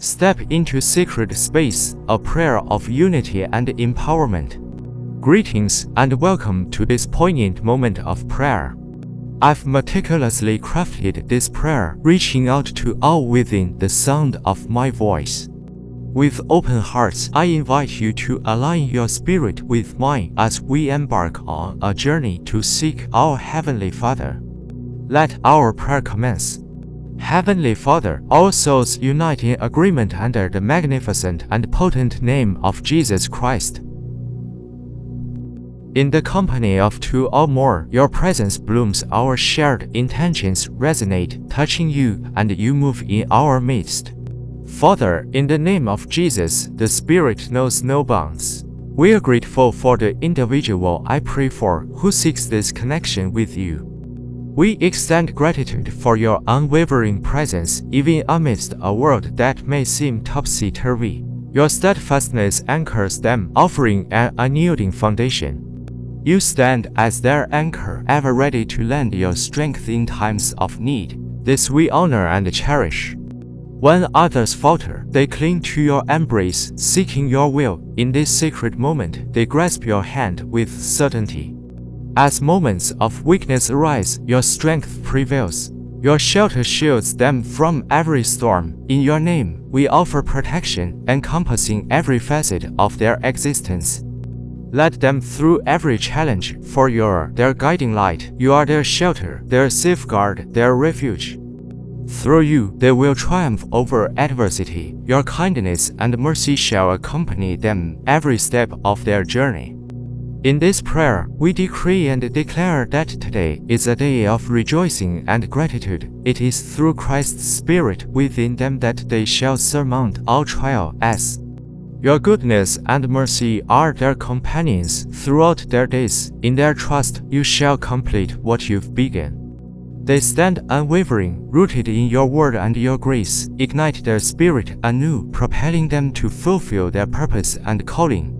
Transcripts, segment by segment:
Step into sacred space, a prayer of unity and empowerment. Greetings and welcome to this poignant moment of prayer. I've meticulously crafted this prayer, reaching out to all within the sound of my voice. With open hearts, I invite you to align your spirit with mine as we embark on a journey to seek our Heavenly Father. Let our prayer commence. Heavenly Father, all souls unite in agreement under the magnificent and potent name of Jesus Christ. In the company of two or more, your presence blooms, our shared intentions resonate, touching you, and you move in our midst. Father, in the name of Jesus, the Spirit knows no bounds. We are grateful for the individual I pray for who seeks this connection with you. We extend gratitude for your unwavering presence even amidst a world that may seem topsy-turvy. Your steadfastness anchors them, offering an unyielding foundation. You stand as their anchor, ever ready to lend your strength in times of need. This we honor and cherish. When others falter, they cling to your embrace, seeking your will. In this sacred moment, they grasp your hand with certainty. As moments of weakness arise, your strength prevails. Your shelter shields them from every storm. In your name, we offer protection, encompassing every facet of their existence. Lead them through every challenge, for you are their guiding light. You are their shelter, their safeguard, their refuge. Through you, they will triumph over adversity. Your kindness and mercy shall accompany them every step of their journey. In this prayer, we decree and declare that today is a day of rejoicing and gratitude. It is through Christ's Spirit within them that they shall surmount all trial, as your goodness and mercy are their companions throughout their days. In their trust, you shall complete what you've begun. They stand unwavering, rooted in your word and your grace. Ignite their spirit anew, propelling them to fulfill their purpose and calling.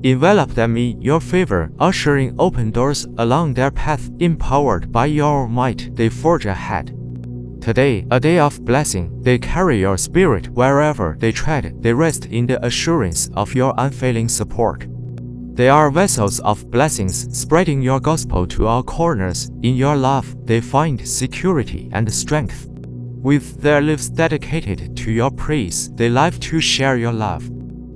Envelop them in your favor, ushering open doors along their path. Empowered by your might, they forge ahead. Today, a day of blessing, they carry your spirit wherever they tread. They rest in the assurance of your unfailing support. They are vessels of blessings, spreading your gospel to all corners. In your love, they find security and strength. With their lives dedicated to your praise, they live to share your love.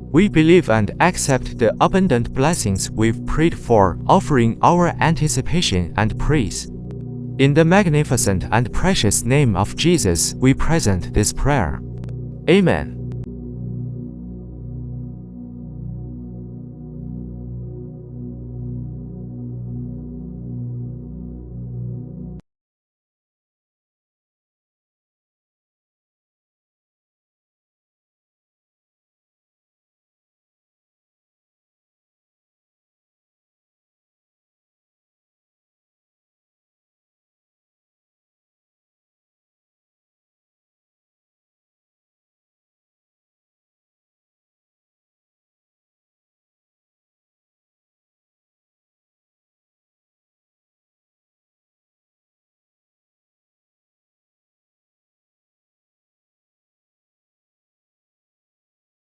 We believe and accept the abundant blessings we've prayed for, offering our anticipation and praise. In the magnificent and precious name of Jesus, we present this prayer. Amen.